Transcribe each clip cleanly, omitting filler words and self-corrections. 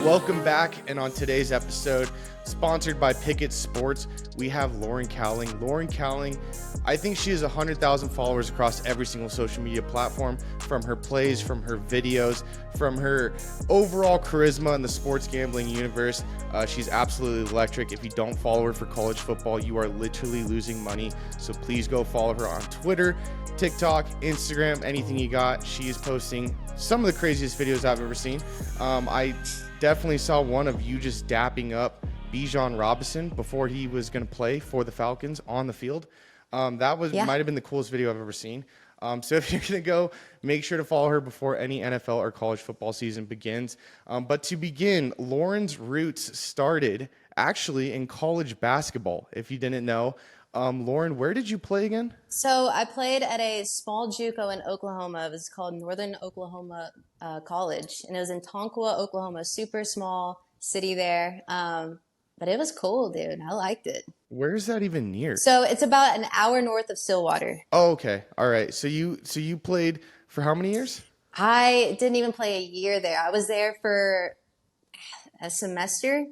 Welcome back, and on today's episode, sponsored by Pikkit Sports, we have Lauren Cowling. Lauren Cowling, I think she has 100,000 followers across every single social media platform, from her plays, from her videos, from her overall charisma in the sports gambling universe. She's absolutely electric. If you don't follow her for college football, you are literally losing money. So please go follow her on Twitter, TikTok, Instagram, anything you got. She is posting some of the craziest videos I've ever seen. I definitely saw one of you just dapping up Bijan Robinson before he was going to play for the Falcons on the field. Might have been the coolest video I've ever seen. So if you're going to go, make sure to follow her before any NFL or college football season begins. But to begin, Lauren's roots started actually in college basketball. If you didn't know, Lauren, where did you play again? So I played at a small JUCO in Oklahoma. It was called Northern Oklahoma College, and it was in Tonkawa, Oklahoma. Super small city there, but it was cool, dude. I liked it. Where is that even near? So it's about an hour north of Stillwater. Oh, okay. All right. So you played for how many years? I didn't even play a year there. I was there for a semester,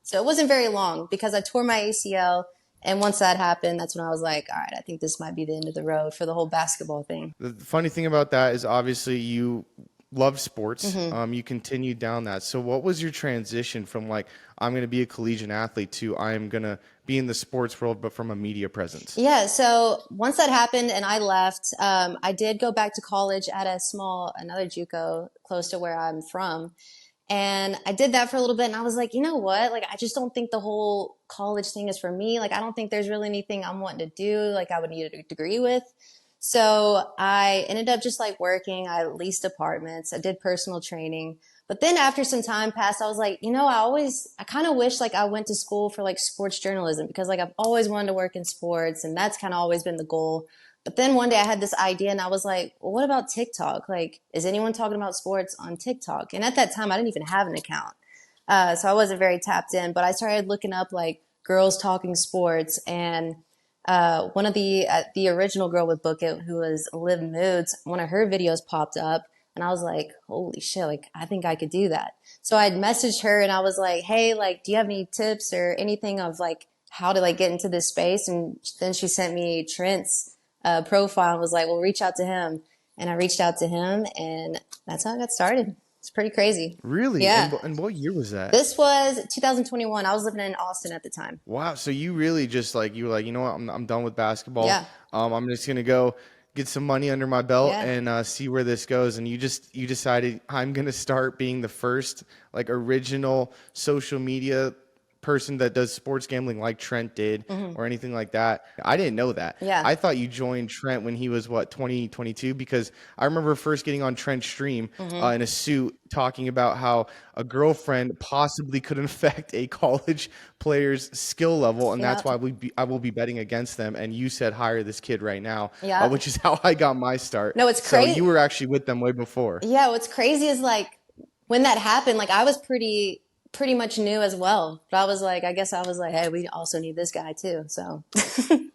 so it wasn't very long because I tore my ACL. And once that happened, that's when I was like, all right, I think this might be the end of the road for the whole basketball thing. The funny thing about that is obviously you loved sports. You continued down that. So what was your transition from like, I'm going to be a collegiate athlete to I'm going to be in the sports world, but from a media presence? Yeah. So once that happened and I left, I did go back to college at another JUCO close to where I'm from. And I did that for a little bit, and I was like, you know what? Like, I just don't think the whole college thing is for me. Like, I don't think there's really anything I'm wanting to do, like, I would need a degree with. So I ended up just, like, working. I leased apartments. I did personal training. But then after some time passed, I was like, you know, I kind of wish, like, I went to school for, like, sports journalism because, like, I've always wanted to work in sports, and that's kind of always been the goal. But then one day I had this idea and I was like, well, what about TikTok? Like, is anyone talking about sports on TikTok? And at that time, I didn't even have an account. So I wasn't very tapped in, but I started looking up like girls talking sports. And one of the original girl with Bookit, who was Liv Moods, one of her videos popped up. And I was like, holy shit, like, I think I could do that. So I'd messaged her and I was like, hey, like, do you have any tips or anything of like how to like get into this space? And then she sent me Trent's profile and was like, well, reach out to him. And I reached out to him, and that's how I got started. It's pretty crazy. Really? Yeah. And what year was that? This was 2021. I was living in Austin at the time. Wow. So you really just like, you were like, you know what? I'm done with basketball. Yeah. I'm just going to go get some money under my belt and see where this goes. And you decided I'm going to start being the first like original social media person that does sports gambling like Trent did or anything like that. I didn't know that. Yeah. I thought you joined Trent when he was 2022, because I remember first getting on Trent's stream in a suit talking about how a girlfriend possibly could affect a college player's skill level, and that's why I will be betting against them. And you said hire this kid right now, which is how I got my start. No, it's crazy. So you were actually with them way before. Yeah, what's crazy is like when that happened, like I was pretty much new as well. But I guess I was like, hey, we also need this guy too. So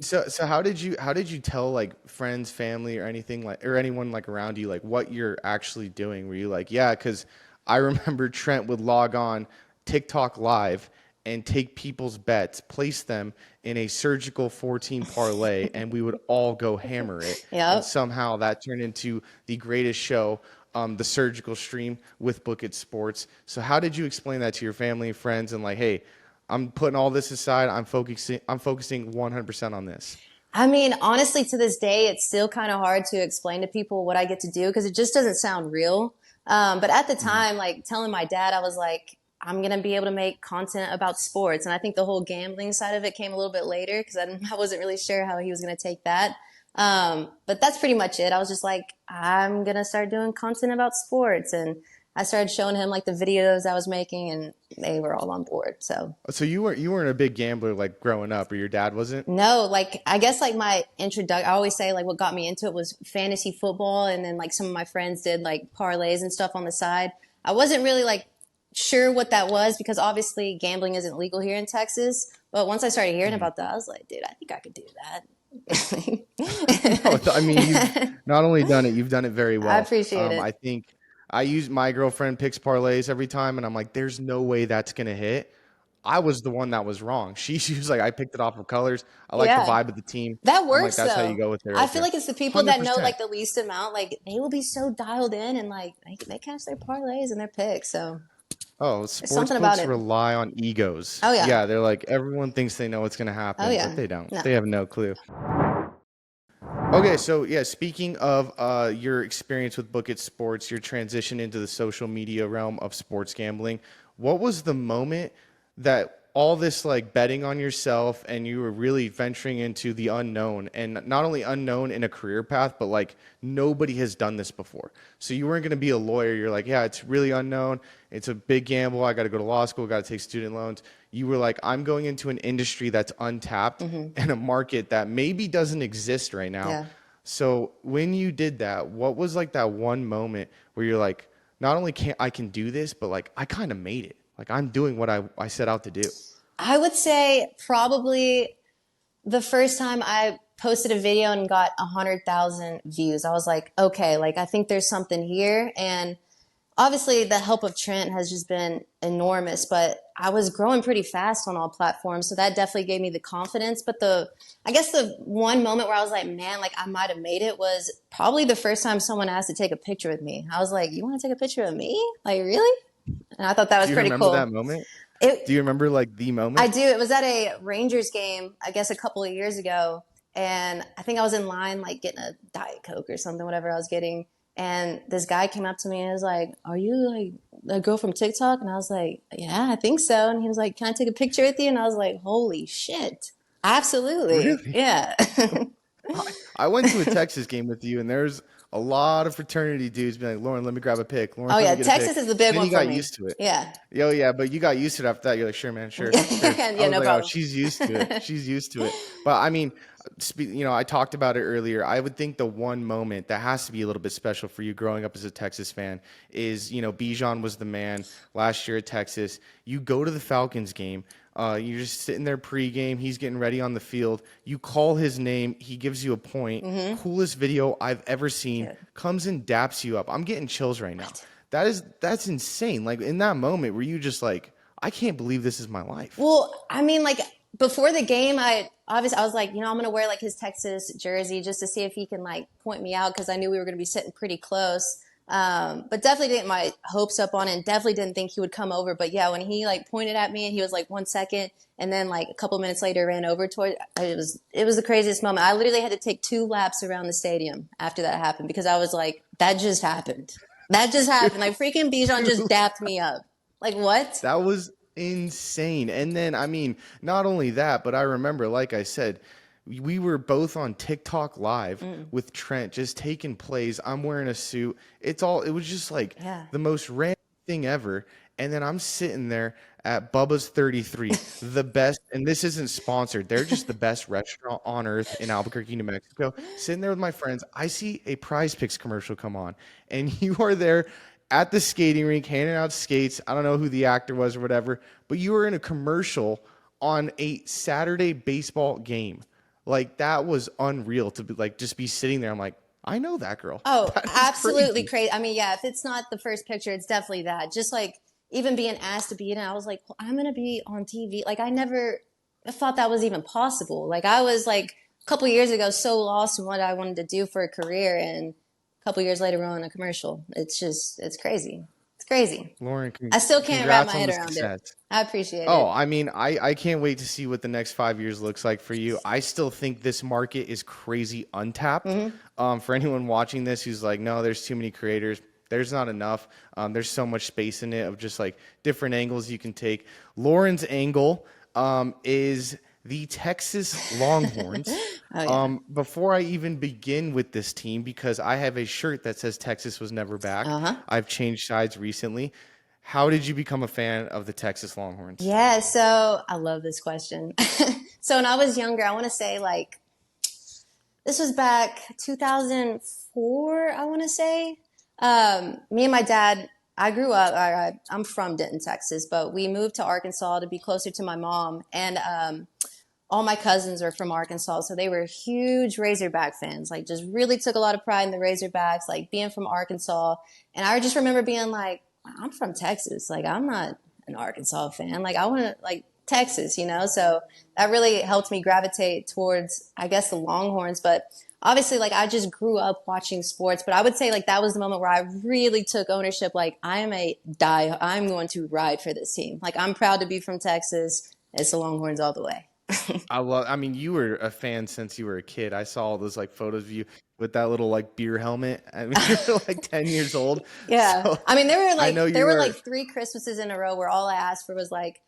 So how did you tell like friends, family, or anything like, or anyone like around you, like what you're actually doing? Were you like, yeah, because I remember Trent would log on TikTok live and take people's bets, place them in a surgical 14 parlay, and we would all go hammer it. Yep. And somehow that turned into the greatest show, the surgical stream with Bookit Sports. So how did you explain that to your family and friends and like, hey, I'm putting all this aside. I'm focusing 100% on this. I mean, honestly, to this day, it's still kind of hard to explain to people what I get to do because it just doesn't sound real. But at the time, like telling my dad, I was like, I'm going to be able to make content about sports. And I think the whole gambling side of it came a little bit later because I wasn't really sure how he was going to take that. But that's pretty much it. I was just like, I'm going to start doing content about sports. And I started showing him like the videos I was making, and they were all on board. So you weren't a big gambler like growing up, or your dad wasn't? No, like I guess like my introduction, I always say like what got me into it was fantasy football. And then like some of my friends did like parlays and stuff on the side. I wasn't really like sure what that was because obviously gambling isn't legal here in Texas. But once I started hearing about that, I was like, dude, I think I could do that. No, I mean, you've not only done it, you've done it very well. I appreciate it. I think I use my girlfriend picks parlays every time, and I'm like, there's no way that's gonna hit. I was the one that was wrong. She was like, I picked it off of colors. I like the Yeah. vibe of the team. That I'm like, works that's how you though. go with I feel Eroka. like it's the people that know 100%. like the least amount, like they will be so dialed in and like they catch their parlays and their picks. So Oh, there's sports something about books it. rely on egos. Oh yeah. Yeah, they're like everyone thinks they know what's gonna Oh happen, but yeah. they don't. No. They have no clue. Okay, so yeah, speaking of your experience with Bookit Sports, your transition into the social media realm of sports gambling, what was the moment that all this like betting on yourself and you were really venturing into the unknown, and not only unknown in a career path, but like nobody has done this before. So you weren't going to be a lawyer. You're like, yeah, it's really unknown. It's a big gamble. I got to go to law school, got to take student loans. You were like, I'm going into an industry that's untapped and a market that maybe doesn't exist right now. Yeah. So when you did that, what was like that one moment where you're like, not only can I can do this, but like I kind of made it. Like I'm doing what I set out to do. I would say probably the first time I posted a video and got 100,000 views. I was like, okay, like I think there's something here. And obviously the help of Trent has just been enormous, but I was growing pretty fast on all platforms. So that definitely gave me the confidence. But I guess the one moment where I was like, man, like I might have made it was probably the first time someone asked to take a picture with me. I was like, you want to take a picture of me? Like, really? And I thought that Do was you pretty remember that cool. moment? It, Do you remember like the I moment? do. It was at a Rangers game, I guess a couple of years ago. And I think I was in line, like getting a Diet Coke or something, whatever I was getting. And this guy came up to me and was like, are you like a girl from TikTok? And I was like, yeah, I think so. And he was like, can I take a picture with you? And I was like, holy shit. Absolutely. Really? Yeah. I went to a Texas game with you, and there's a lot of fraternity dudes being like, Lauren, let me grab a pic. Lauren, Oh, let yeah. me get a pic. Texas is the big Then one you for got me. used to it. Yeah. Yo, yeah, but you got used to it after that. You're like, sure, man, sure, sure. I Yeah, was no like, oh, problem. she's used to it. She's used to it. But I mean, I talked about it earlier. I would think the one moment that has to be a little bit special for you growing up as a Texas fan is, Bijan was the man last year at Texas. You go to the Falcons game. You're just sitting there pregame. He's getting ready on the field. You call his name. He gives you a point. Coolest video I've ever seen. Dude. Comes and daps you up. I'm getting chills right now. What? That's insane. Like in that moment, were you just like, I can't believe this is my life? Well, I mean, like before the game, I was like, I'm gonna wear like his Texas jersey just to see if he can like point me out because I knew we were gonna be sitting pretty close. But definitely didn't get my hopes up on it. And definitely didn't think he would come over. But yeah, when he like pointed at me and he was like 1 second, and then like a couple minutes later ran over toward it was the craziest moment. I literally had to take 2 laps around the stadium after that happened because I was like, that just happened. That just happened. Like freaking Bijan just dapped me up. Like what? That was insane. And then, I mean, not only that, but I remember, like I said, we were both on TikTok live with Trent, just taking plays. I'm wearing a suit. It was just like Yeah. the most random thing ever. And then I'm sitting there at Bubba's 33, the best, and this isn't sponsored. They're just the best restaurant on earth in Albuquerque, New Mexico. Sitting there with my friends, I see a Prize Picks commercial come on, and you are there at the skating rink handing out skates. I don't know who the actor was or whatever, but you were in a commercial on a Saturday baseball game. Like that was unreal to be like just be sitting there. I'm like, I know that girl. Oh, That is absolutely crazy. crazy. I mean, yeah, if it's not the first picture, it's definitely that. Just like even being asked to be in it, I was like, well, I'm going to be on TV. Like I never thought that was even possible. Like I was like a couple years ago so lost in what I wanted to do for a career, and a couple years later we're on a commercial. It's crazy. It's crazy. Lauren, I still can't wrap my congrats on head the around it. success. I appreciate Oh, it. I mean, I can't wait to see what the next 5 years looks like for you. I still think this market is crazy untapped. For anyone watching this who's like, no, there's too many creators. There's not enough. There's so much space in it of just like different angles you can take. Lauren's angle is the Texas Longhorns. Oh yeah. Before I even begin with this team, because I have a shirt that says Texas was never back. Uh-huh. I've changed sides recently. How did you become a fan of the Texas Longhorns? Yeah, so I love this question. So when I was younger, I want to say like this was back 2004, I want to say. Me and my dad, I grew up, I'm from Denton, Texas, but we moved to Arkansas to be closer to my mom. And all my cousins are from Arkansas, so they were huge Razorback fans. Like, just really took a lot of pride in the Razorbacks, like being from Arkansas. And I just remember being like, I'm from Texas. Like, I'm not an Arkansas fan. Like, I want to, like, Texas, you know? So that really helped me gravitate towards, I guess, the Longhorns. But obviously, like, I just grew up watching sports. But I would say, like, that was the moment where I really took ownership. Like, I'm going to ride for this team. Like, I'm proud to be from Texas. It's the Longhorns all the way. I mean, you were a fan since you were a kid. I saw all those like photos of you with that little like beer helmet. I mean, you were like 10 years old. Yeah. So I mean, I know there you were were. like 3 Christmases in a row where all I asked for was like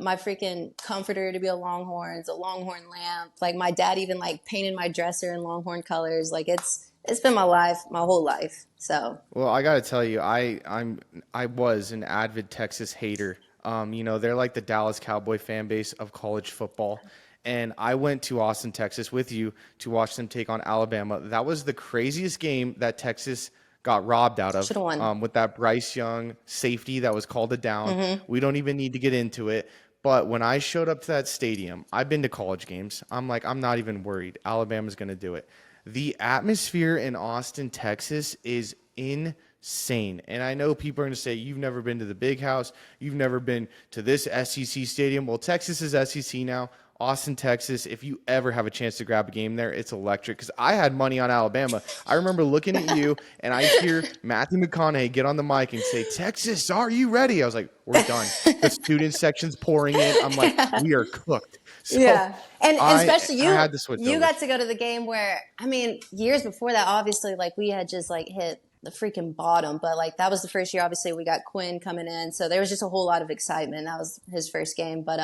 my freaking comforter to be a Longhorns, a Longhorn lamp. Like, my dad even like painted my dresser in Longhorn colors. Like, it's been my life, my whole life. So Well, I got to tell you, I was an avid Texas hater. They're like the Dallas Cowboy fan base of college football. And I went to Austin, Texas with you to watch them take on Alabama. That was the craziest game that Texas got robbed out should of, have won. with that Bryce Young safety that was called a down. We don't even need to get into it. But when I showed up to that stadium, I've been to college games. I'm like, I'm not even worried. Alabama's going to do it. The atmosphere in Austin, Texas is insane. And I know people are going to say, you've never been to the big house. You've never been to this SEC stadium. Well, Texas is SEC now. Austin, Texas, if you ever have a chance to grab a game there, it's electric. Because I had money on Alabama. I remember looking at you, and I hear Matthew McConaughey get on the mic and say, Texas, are you ready? I was like, we're done. The student section's pouring in. I'm like, we are cooked. So Yeah. And I especially I had to switch you over. got to go to the game where, I mean, years before that, obviously, like, we had just like hit the freaking bottom, but like, that was the first year, obviously, we got Quinn coming in. So there was just a whole lot of excitement. That was his first game, but,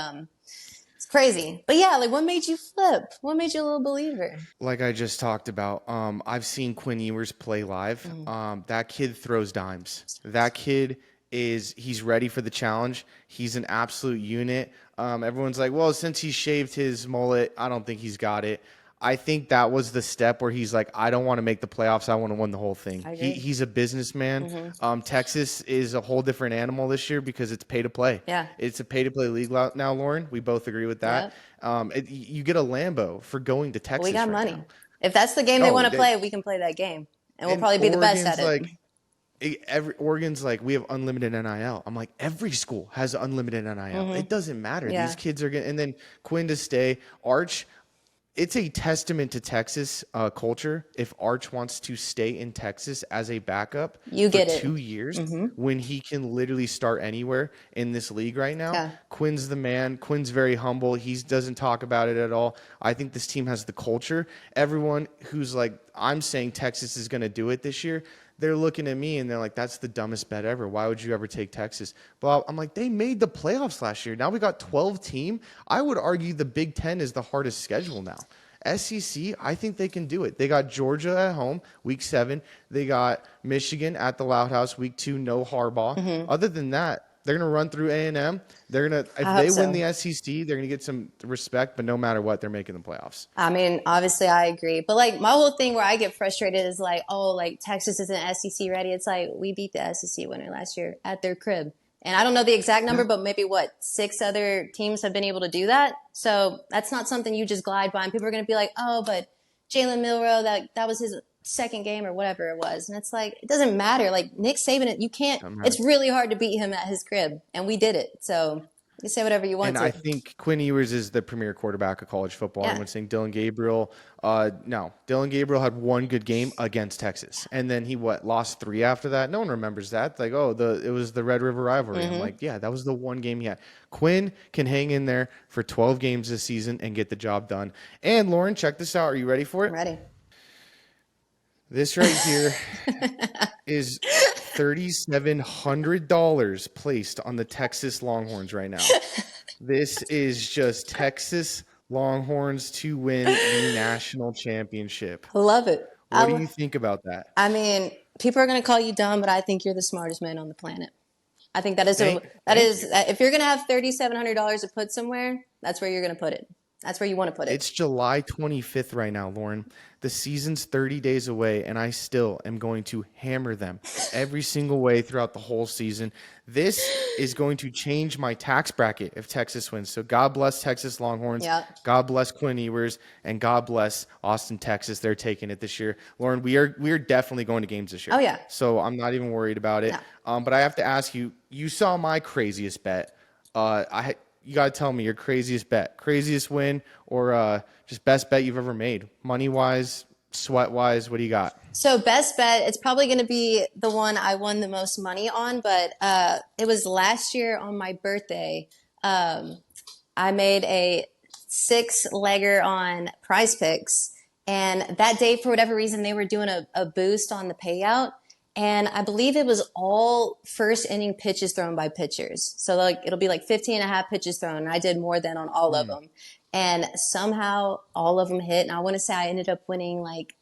it's crazy. But yeah, like, what made you flip? What made you a little believer? Like I just talked about, I've seen Quinn Ewers play live. That kid throws dimes. That kid he's ready for the challenge. He's an absolute unit. Everyone's like, well, since he shaved his mullet, I don't think he's got it. I think that was the step where he's like, I don't want to make the playoffs. I want to win the whole thing. I agree. He's a businessman. Texas is a whole different animal this year because it's pay to play. Yeah. It's a pay to play league now, Lauren. We both agree with that. You get a Lambo for going to Texas. We got right money. now. If that's the game they Oh, want to play, we can play that game. And we'll probably be the best at it. Oregon's like, we have unlimited NIL. I'm like, every school has unlimited NIL. It doesn't matter. Yeah. These kids are getting, and then Quinn to stay. Arch, it's a testament to Texas culture. If Arch wants to stay in Texas as a backup You get it. 2 years, when he can literally start anywhere in this league right now, Yeah. Quinn's the man. Quinn's very humble. He doesn't talk about it at all. I think this team has the culture. Everyone who's like, I'm saying Texas is going to do it this year, they're looking at me and they're like, that's the dumbest bet ever. Why would you ever take Texas? But I'm like, they made the playoffs last year. Now we got 12 team. I would argue the Big Ten is the hardest schedule now. SEC, I think they can do it. They got Georgia at home, week 7. They got Michigan at the Loud House, week 2, no Harbaugh. Other than that, they're going to run through A&M. They're going to, if they win the SEC, they're going to get some respect, but no matter what, they're making the playoffs. I mean, obviously I agree. But like, my whole thing where I get frustrated is like, oh, like, Texas isn't SEC ready. It's like, we beat the SEC winner last year at their crib. And I don't know the exact number, but maybe 6 other teams have been able to do that. So that's not something you just glide by. And people are going to be like, oh, but Jalen Milroe, that was his second game or whatever it was. And it's like, it doesn't matter. Like, Nick Saban, it's really hard to beat him at his crib. And we did it. So you can say whatever you want and to. I think Quinn Ewers is the premier quarterback of college football. Yeah. Everyone's saying Dylan Gabriel. No, Dylan Gabriel had one good game against Texas, and then he lost 3 after that. No one remembers that. Like, it was the Red River rivalry. I'm like, yeah, that was the one game he had. Quinn can hang in there for 12 games this season and get the job done. And Lauren, check this out. Are you ready for it? I'm ready. This right here is $3,700 placed on the Texas Longhorns right now. This is just Texas Longhorns to win the national championship. Love it. What do you think about that? I mean, people are going to call you dumb, but I think you're the smartest man on the planet. I think that is if you're going to have $3,700 to put somewhere, that's where you're going to put it. That's where you want to put it. It's July 25th right now, Lauren. The season's 30 days away, and I still am going to hammer them every single way throughout the whole season. This is going to change my tax bracket if Texas wins. So God bless Texas Longhorns. Yep. God bless Quinn Ewers, and God bless Austin, Texas. They're taking it this year. Lauren, we are definitely going to games this year. Oh, yeah. So I'm not even worried about it. No. But I have to ask you, you saw my craziest bet. You got to tell me your craziest bet, craziest win, or just best bet you've ever made, money-wise, sweat-wise. What do you got? So best bet, it's probably going to be the one I won the most money on, but it was last year on my birthday. I made a 6-legger on Prize Picks, and that day, for whatever reason, they were doing a boost on the payout. And I believe it was all first inning pitches thrown by pitchers. So like it'll be like 15 and a half pitches thrown. And I did more than on all of them. And somehow all of them hit. And I want to say I ended up winning like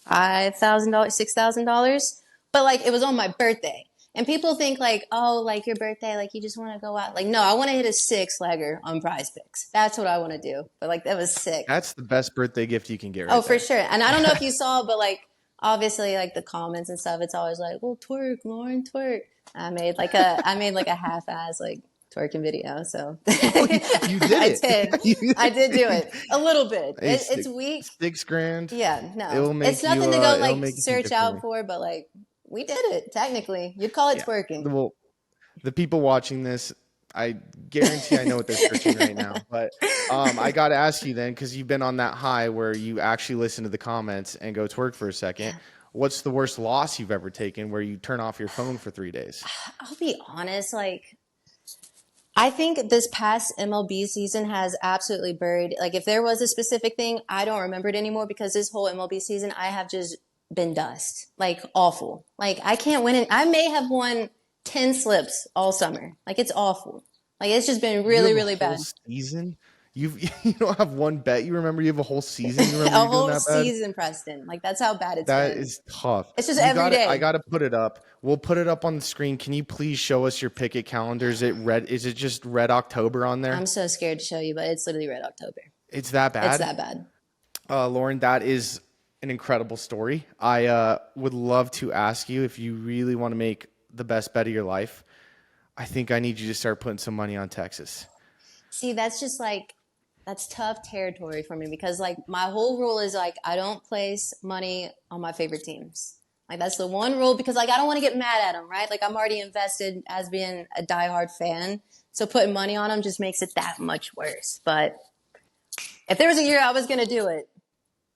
$5,000, $6,000. But like it was on my birthday. And people think like, oh, like your birthday, like you just want to go out. Like, no, I want to hit a 6-legger on Prize Picks. That's what I want to do. But like that was sick. That's the best birthday gift you can get right Oh, for there. sure. And I don't know if you saw, but like, obviously, like the comments and stuff, it's always like, "Well, twerk, Lauren, twerk." I made like a half-ass like twerking video. So You did it. I did do it a little bit. It's weak. $6,000. Yeah, no, It'll make it's nothing you, to go it'll like make you search out for, but like we did it. Technically, you'd call it twerking. Well, the people watching this, I guarantee I know what they're searching right now. But I got to ask you then, because you've been on that high where you actually listen to the comments and go twerk for a second. What's the worst loss you've ever taken where you turn off your phone for 3 days? I'll be honest, like I think this past MLB season has absolutely buried. Like if there was a specific thing, I don't remember it anymore because this whole MLB season, I have just been dust. Like awful. Like I can't win it. I may have won 10 slips all summer. Like it's awful. Like it's just been really, really bad. Season? You don't have one bet. You remember you have a whole season. You remember A you whole doing that bad? season, Preston. Like that's how bad it's That been. is tough. It's just every day. I got to put it up. We'll put it up on the screen. Can you please show us your Pikkit calendar? Is it red? Is it just Red October on there? I'm so scared to show you, but it's literally Red October. It's that bad? It's that bad. Lauren, that is an incredible story. I would love to ask you if you really want to make the best bet of your life. I think I need you to start putting some money on Texas. See, that's just like, that's tough territory for me because like my whole rule is like, I don't place money on my favorite teams. Like that's the one rule because like, I don't want to get mad at them, right? Like I'm already invested as being a diehard fan. So putting money on them just makes it that much worse. But if there was a year I was going to do it,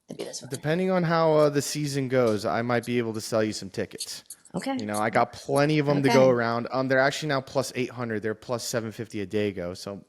it'd be this one. Depending on how the season goes, I might be able to sell you some tickets. Okay. You know, I got plenty of them to go around. They're actually now plus 800. They're plus 750 a day ago. So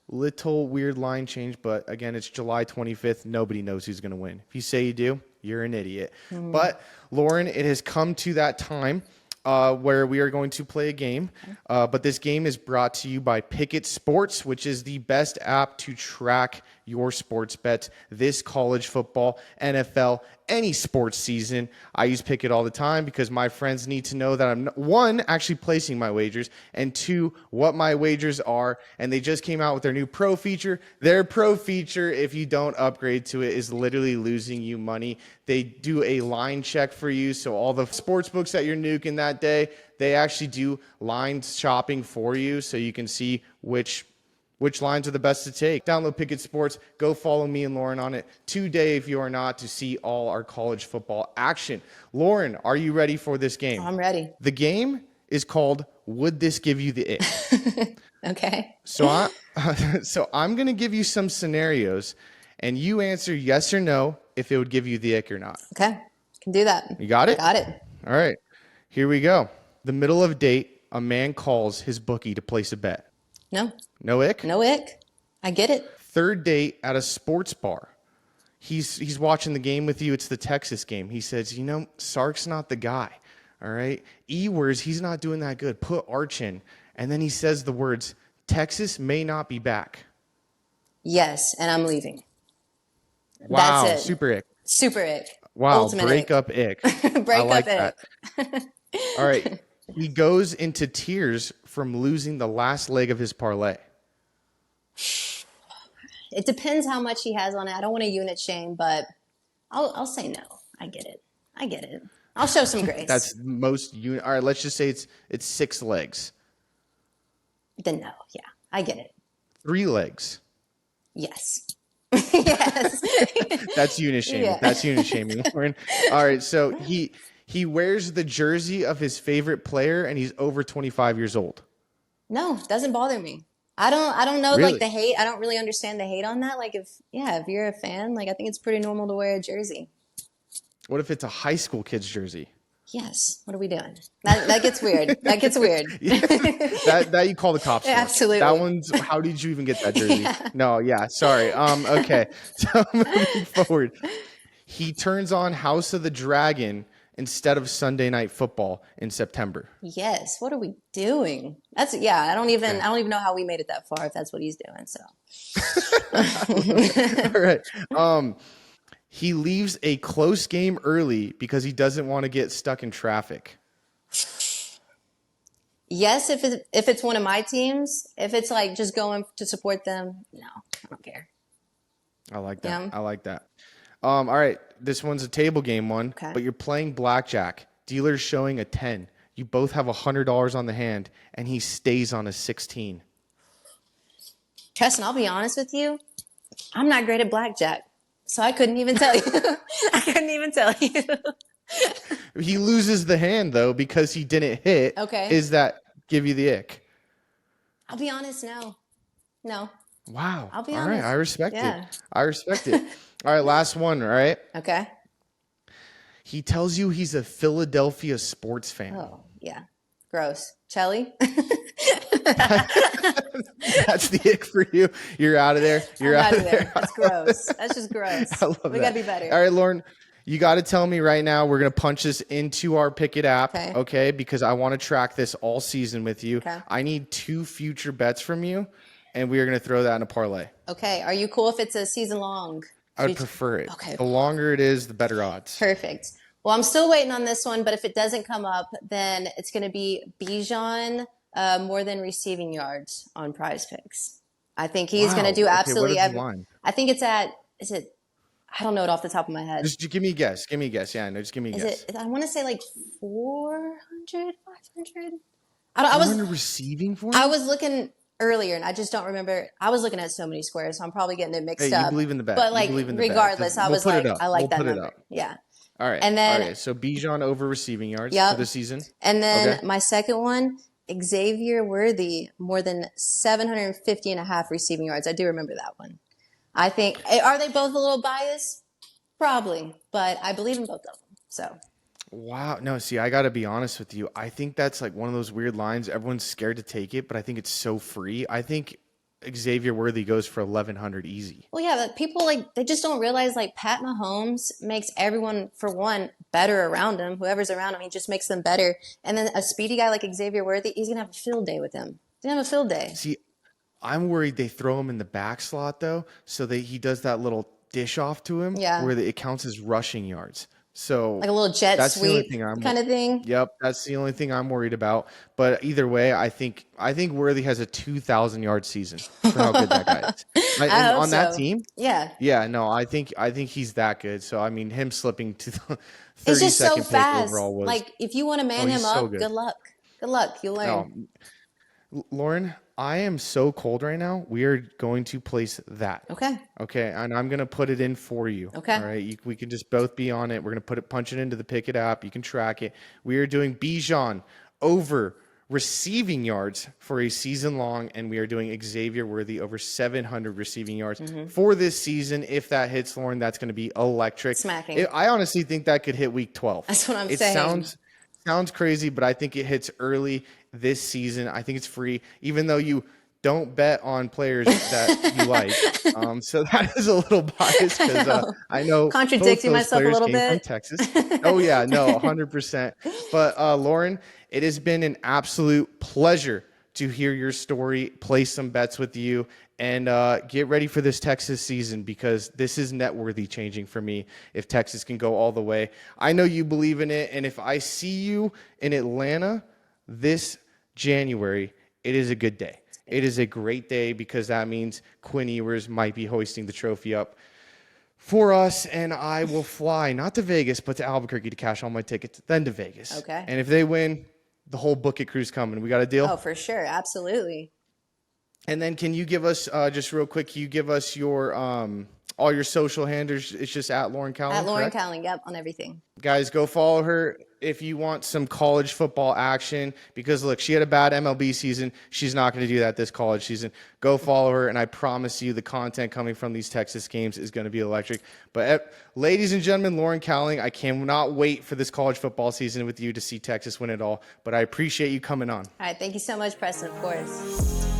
little weird line change, but again, it's July 25th. Nobody knows who's going to win. If you say you do, you're an idiot. But Lauren, it has come to that time where we are going to play a game. But this game is brought to you by Pikkit Sports, which is the best app to track your sports bets this college football, NFL, any sports season. I use Pikkit all the time because my friends need to know that I'm, one, actually placing my wagers, and two, what my wagers are. And they just came out with their new pro feature. Their pro feature, if you don't upgrade to it, is literally losing you money. They do a line check for you. So all the sports books that you're nuking that day, they actually do line shopping for you so you can see which lines are the best to take. Download Pikkit Sports. Go follow me and Lauren on it today if you are not, to see all our college football action. Lauren, are you ready for this game? I'm ready. The game is called Would This Give You the Ick? Okay. So I'm going to give you some scenarios, and you answer yes or no if it would give you the ick or not. Okay. Can do that. You got it? Got it. All right. Here we go. The middle of date, a man calls his bookie to place a bet. No. No ick? No ick. I get it. Third date at a sports bar. He's watching the game with you. It's the Texas game. He says, Sark's not the guy. All right. Ewers, he's not doing that good. Put Arch in. And then he says the words, Texas may not be back. Yes, and I'm leaving. Wow. That's it. Super ick. Super ick. Wow. Ultimate Breakup ick. Break I like up that. All right. He goes into tears from losing the last leg of his parlay. it depends how much he has on it. I don't want to unit shame, but I'll say no. I get it. I'll show some grace. That's most all right, let's just say it's 6 legs. Then no. Yeah, I get it. 3 legs. Yes. Yes. That's unit shaming. Yeah. That's unit shaming, Lauren. All right, so he wears the jersey of his favorite player and he's over 25 years old. No, doesn't bother me. I don't know Really? like the hate. I don't really understand the hate on that. Like if you're a fan, like I think it's pretty normal to wear a jersey. What if it's a high school kid's jersey? Yes. What are we doing? That gets weird. That gets weird. that you call the cops for. Absolutely. That one's how did you even get that jersey? Yeah. No, yeah, sorry. Okay. So moving forward, he turns on House of the Dragon instead of Sunday Night Football in September. Yes. What are we doing? That's I don't even know how we made it that far if that's what he's doing. So all right. He leaves a close game early because he doesn't want to get stuck in traffic. Yes, if it's one of my teams, if it's like just going to support them, no, I don't care. I like that. Yeah. I like that. All right, this one's a table game one, Okay. but you're playing blackjack. Dealer's showing a 10. You both have $100 on the hand, and he stays on a 16. Tristan, I'll be honest with you, I'm not great at blackjack. So I couldn't even tell you. I couldn't even tell you. He loses the hand, though, because he didn't hit. Okay. Is that give you the ick? I'll be honest, no. No. Wow. I'll be all honest. Right, I respect Yeah. it. I respect it. All right, last one, all right? Okay. He tells you he's a Philadelphia sports fan. Oh, yeah. Gross. Chelly? That's the ick for you. You're out of there. You're I'm out of there. That's gross. That's just gross. I love we that. got to be better. All right, Lauren, you got to tell me right now. We're going to punch this into our Pikkit app, okay? Because I want to track this all season with you. Okay. I need 2 future bets from you, and we are going to throw that in a parlay. Okay. Are you cool if it's a season long? I would prefer it. Okay. The longer it is, the better odds. Perfect. Well, I'm still waiting on this one, but if it doesn't come up, then it's going to be Bijan more than receiving yards on Prize Picks. I think he's going to do absolutely everything. I think it's at, I don't know it off the top of my head. Just give me a guess. Give me a guess. Yeah, no, just give me a guess. I want to say like 400, 500. I was receiving for. I was looking earlier, and I just don't remember. I was looking at so many squares, so I'm probably getting it mixed up. You believe in the bet. But like, regardless, I was like, I like that number. Yeah. All right. And then, all right. So Bijan over receiving yards for the season. And then my second one, Xavier Worthy, more than 750 and a half receiving yards. I do remember that one. I think, are they both a little biased? Probably, but I believe in both of them. So. Wow. No, see, I got to be honest with you. I think that's like one of those weird lines. Everyone's scared to take it, but I think it's so free. I think Xavier Worthy goes for 1,100 easy. Well, yeah, but people they just don't realize Pat Mahomes makes everyone, for one, better around him. Whoever's around him, he just makes them better. And then a speedy guy like Xavier Worthy, he's gonna have a field day with him. He's gonna have a field day. See, I'm worried they throw him in the back slot though, so that he does that little dish off to him, where it counts as rushing yards. So like a little jet sweep kind of thing. Yep, that's the only thing I'm worried about. But either way, I think Worthy has a 2,000-yard season for how good that guy is. On that team, yeah. No, I think he's that good. So I mean, him slipping to the 32nd pick overall was like if you want to man him up, good luck. Good luck. You'll learn. No. Lauren, I am so cold right now. We are going to place that. Okay. And I'm going to put it in for you. Okay. All right. We can just both be on it. We're going to punch it into the Pikkit app. You can track it. We are doing Bijan over receiving yards for a season long, and we are doing Xavier Worthy over 700 receiving yards for this season. If that hits, Lauren, that's going to be electric. Smacking. I honestly think that could hit week 12. That's what I'm saying. Sounds crazy, but I think it hits early this season. I think it's free, even though you don't bet on players that you like. So that is a little biased because I know contradicting myself a little bit. From Texas. Oh yeah, no, 100%. But Lauren, it has been an absolute pleasure to hear your story, play some bets with you, and get ready for this Texas season because this is net worthy changing for me if Texas can go all the way. I know you believe in it, and if I see you in Atlanta this January, it is a good day. It is a great day because that means Quinn Ewers might be hoisting the trophy up for us, and I will fly not to Vegas, but to Albuquerque to cash all my tickets, then to Vegas. Okay. And if they win, the whole Bookit crew's coming. We got a deal? Oh, for sure. Absolutely. And then can you give us, just real quick, can you give us your all your social handles? It's just at Lauren Cowling, At Lauren correct? Cowling, yep, on everything. Guys, go follow her if you want some college football action, because look, she had a bad MLB season. She's not going to do that this college season. Go follow her, and I promise you the content coming from these Texas games is going to be electric. But ladies and gentlemen, Lauren Cowling, I cannot wait for this college football season with you to see Texas win it all. But I appreciate you coming on. All right, thank you so much, Preston, of course.